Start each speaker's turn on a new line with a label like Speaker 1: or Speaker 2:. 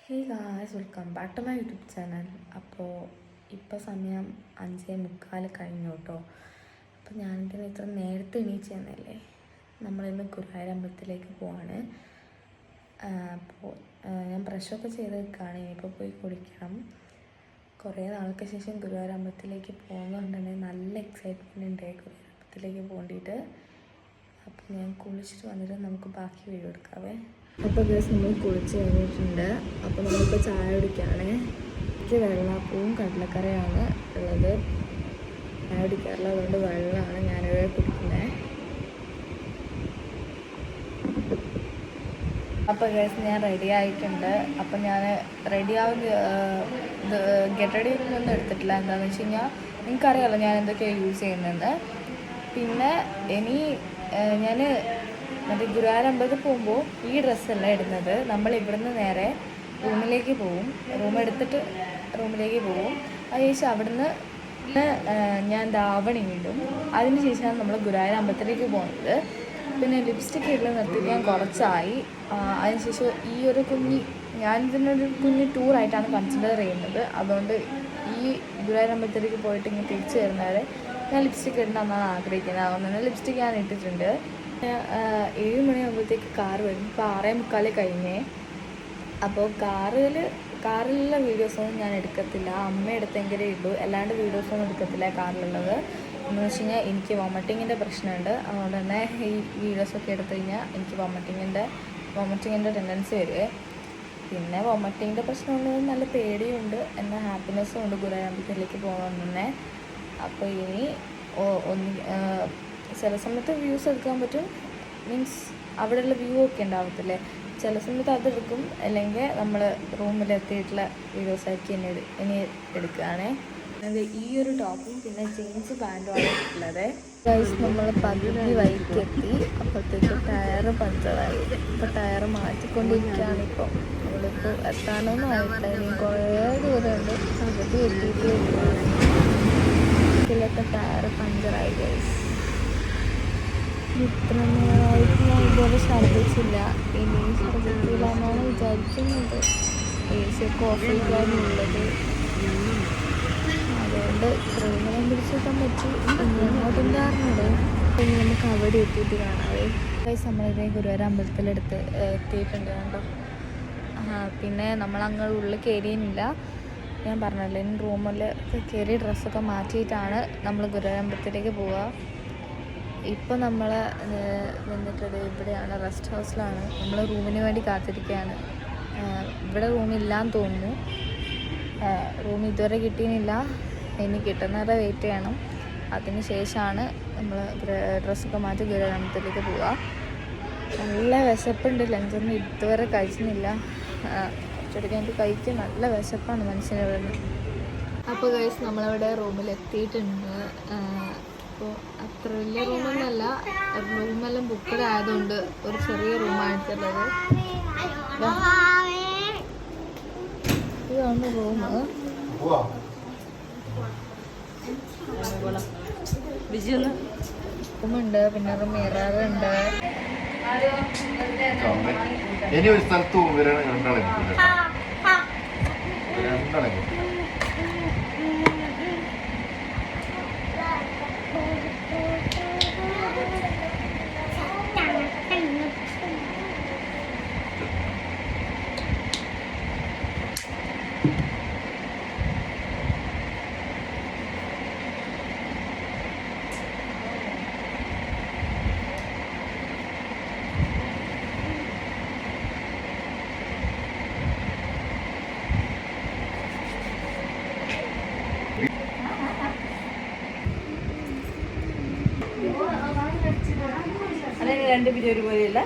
Speaker 1: Hey guys, welcome back to my YouTube channel. അപ്പോൾ ഇപ്പോൾ സമയം 5:45 കഴിഞ്ഞു കേട്ടോ. അപ്പോൾ ഞാനിങ്ങനെ ഇത്ര നേരത്തെ എണീച്ച് തന്നല്ലേ. നമ്മളിന്ന് ഗുരുവായൂർ അമ്പലത്തിലേക്ക് പോവാണ്. അപ്പോൾ ഞാൻ ബ്രഷൊക്കെ ചെയ്ത് വെക്കുകയാണ്. ഇനിയിപ്പോൾ പോയി കുളിക്കണം. കുറേ നാൾക്ക് ശേഷം ഗുരുവായൂർ അമ്പലത്തിലേക്ക് പോകുന്നതുകൊണ്ട് തന്നെ നല്ല എക്സൈറ്റ്മെൻറ്റ് ഉണ്ട് ഗുരുവായൂർ അമ്പലത്തിലേക്ക് പോകേണ്ടിയിട്ട്. അപ്പോൾ ഞാൻ കുളിച്ചിട്ട് വന്നിട്ട് നമുക്ക് ബാക്കി വീഡിയോ എടുക്കാവേ. അപ്പോൾ ദിവസം നമ്മൾ കുളിച്ച് കഴിഞ്ഞിട്ടുണ്ട്. അപ്പോൾ നമ്മളിപ്പോൾ ചായ കുടിക്കുകയാണ്. എനിക്ക് വെള്ളപ്പവും കടലക്കറിയാണ് ഉള്ളത്. ചായ കുടിക്കാറില്ല, അതുകൊണ്ട് വെള്ളമാണ് ഞാനിവിടെ കുടിക്കുന്നത്. അപ്പോൾ ഗൈസ് ഞാൻ റെഡി ആയിട്ടുണ്ട്. അപ്പം ഞാൻ ഗെറ്റ് റെഡി ഒന്നും എടുത്തിട്ടില്ല. എന്താണെന്ന് വെച്ച് കഴിഞ്ഞാൽ നിങ്ങൾക്കറിയാമല്ലോ ഞാൻ എന്തൊക്കെയാണ് യൂസ് ചെയ്യുന്നത്. പിന്നെ ഞാൻ മറ്റേ ഗുരുവായൂർ അമ്പലത്തിൽ പോകുമ്പോൾ ഈ ഡ്രസ്സല്ല ഇടുന്നത്. നമ്മൾ ഇവിടുന്ന് നേരെ റൂമിലേക്ക് പോവും. എടുത്തിട്ട് റൂമിലേക്ക് പോവും. അതിനുശേഷം അവിടുന്ന് ഞാൻ ധാവണി ഇടും. അതിന് ശേഷമാണ് നമ്മൾ ഗുരുവായൂർ അമ്പലത്തിലേക്ക് പോകുന്നത്. പിന്നെ ലിപ്സ്റ്റിക്ക് ഇട്ട് നിർത്തിക്കാൻ കുറച്ചായി. അതിനുശേഷം ഈ ഒരു ഞാനിതിനൊരു കുഞ്ഞ് ടൂറായിട്ടാണ് കൺസിഡർ ചെയ്യുന്നത്. അതുകൊണ്ട് ഈ ഗുരുവായൂർ അമ്പലത്തിലേക്ക് പോയിട്ട് ഇങ്ങനെ തിരിച്ചു വരുന്നവരെ ഞാൻ ലിപ്സ്റ്റിക്ക് ഇടണമെന്നാണ് ആഗ്രഹിക്കുന്നത്. അതുകൊണ്ട് തന്നെ ലിപ്സ്റ്റിക്ക് ഞാൻ ഇട്ടിട്ടുണ്ട്. 7 മണിയാകുമ്പോഴത്തേക്ക് കാറ് വരും. ഇപ്പോൾ 6:45 കഴിഞ്ഞേ. അപ്പോൾ കാറിലുള്ള വീഡിയോസൊന്നും ഞാൻ എടുക്കത്തില്ല. അമ്മ എടുത്തെങ്കിലേ ഇടൂ, അല്ലാണ്ട് വീഡിയോസൊന്നും എടുക്കത്തില്ല കാറിലുള്ളത്. എന്ന് വെച്ച് കഴിഞ്ഞാൽ എനിക്ക് വോമിറ്റിങ്ങിൻ്റെ പ്രശ്നമുണ്ട്. അതുകൊണ്ട് തന്നെ ഈ വീഡിയോസൊക്കെ എടുത്തു കഴിഞ്ഞാൽ എനിക്ക് വോമിറ്റിങ്ങിൻ്റെ ടെൻഡൻസി വരും. പിന്നെ വോമിറ്റിങ്ങിൻ്റെ പ്രശ്നമുള്ളത് നല്ല പേടിയുണ്ട്, എന്നാൽ ഹാപ്പിനെസ്സും ഉണ്ട് ഗുരുവായൂർ അമ്പലത്തിലേക്ക് പോകണമെന്ന് തന്നെ. അപ്പോൾ ഇനി ചില സമയത്ത് വ്യൂസ് എടുക്കാൻ പറ്റും. മീൻസ് അവിടെയുള്ള വ്യൂ ഒക്കെ ഉണ്ടാവത്തില്ലേ, ചില സമയത്ത് അതെടുക്കും. അല്ലെങ്കിൽ നമ്മൾ റൂമിലെത്തിയിട്ടുള്ള വീഡിയോസായിരിക്കും ഇനി എടുക്കുകയാണേ. ഈ ഒരു ടോപ്പും പിന്നെ ജീൻസ് പാൻറ്റുമാണ് ഉള്ളത്. ഗൈസ്, നമ്മൾ പകുതി വൈക്കെത്തി. അപ്പോഴത്തേക്ക് ടയറ് പഞ്ചറായി. ഇപ്പോൾ ടയറ് മാറ്റിക്കൊണ്ടിരിക്കുകയാണ്. ഇപ്പോൾ നമ്മളിപ്പോൾ എത്താനൊന്നും ആയിട്ടില്ല. ഇനി കുറേ ദൂരമുണ്ട്. പകുതി എത്തിയിട്ട് ഇതിലൊക്കെ ടയറ് പഞ്ചറായി. ഗൈസ്, ഇത്ര നേരമായിട്ട് ഞാൻ ഇതുപോലെ ഛർദ്ദിച്ചില്ല. ഇനി ഛർദ്ദിക്കില്ല എന്നാണ് വിചാരിക്കുന്നത്. ഏസിയൊക്കെ ഓഫ് ചെയ്താണുള്ളത്. അതുകൊണ്ട് ട്രെയിനിനെ പിടിച്ചെത്താൻ പറ്റി. ഇനി അങ്ങോട്ടെന്താ അറിഞ്ഞത്. ഇനി നമുക്ക് അവിടെ എത്തിയിട്ട് കാണാവേ. നമ്മളിതേ ഗുരുവായൂർ അമ്പലത്തിലെടുത്ത് എത്തിയിട്ടുണ്ട് കണ്ടോ. പിന്നെ നമ്മളങ്ങ് ഉള്ളിൽ കയറിയില്ല. ഞാൻ പറഞ്ഞല്ലോ, ഇനി റൂമിൽ കയറി ഡ്രസ്സൊക്കെ മാറ്റിയിട്ടാണ് നമ്മൾ ഗുരുവായൂർ അമ്പലത്തിലേക്ക് പോവുക. ഇപ്പോൾ നമ്മൾ നിന്നിട്ടത് ഇവിടെയാണ്, റെസ്റ്റ് ഹൗസിലാണ്. നമ്മൾ റൂമിന് വേണ്ടി കാത്തിരിക്കുകയാണ്. ഇവിടെ റൂമില്ലാന്ന് തോന്നുന്നു. റൂം ഇതുവരെ കിട്ടിയില്ല. ഇനി കിട്ടുന്നവരെ വെയിറ്റ് ചെയ്യണം. അതിന് ശേഷമാണ് നമ്മൾ ഡ്രസ്സൊക്കെ മാറ്റി ഗുരുവായൂർ അമ്പലത്തിലേക്ക് പോവുക. നല്ല വിശപ്പുണ്ട്. ലഞ്ചൊന്നും ഇതുവരെ കഴിക്കുന്നില്ല. കുറച്ചെടുക്കാൻ എനിക്ക് കഴിക്കാൻ നല്ല വിശപ്പാണ് മനുഷ്യനെ ഇവിടെ. അപ്പോൾ ഗൈസ്, നമ്മളവിടെ റൂമിലെത്തിയിട്ടുണ്ട്. അപ്പോൾ അത്ര വലിയ റൂമൊന്നുമല്ല, റൂമെല്ലാം ബുക്കഡ് ആയതുകൊണ്ട് ഒരു ചെറിയ റൂമായിട്ടുള്ളത്. ഇതാണ് റൂം. റൂമുണ്ട്, പിന്നെ ഒരു മിററുണ്ട്.
Speaker 2: ഇനി ഒരു സ്ഥലത്ത് രണ്ടാളെ
Speaker 1: രണ്ട് പേര് ഒരുപോലെയല്ല.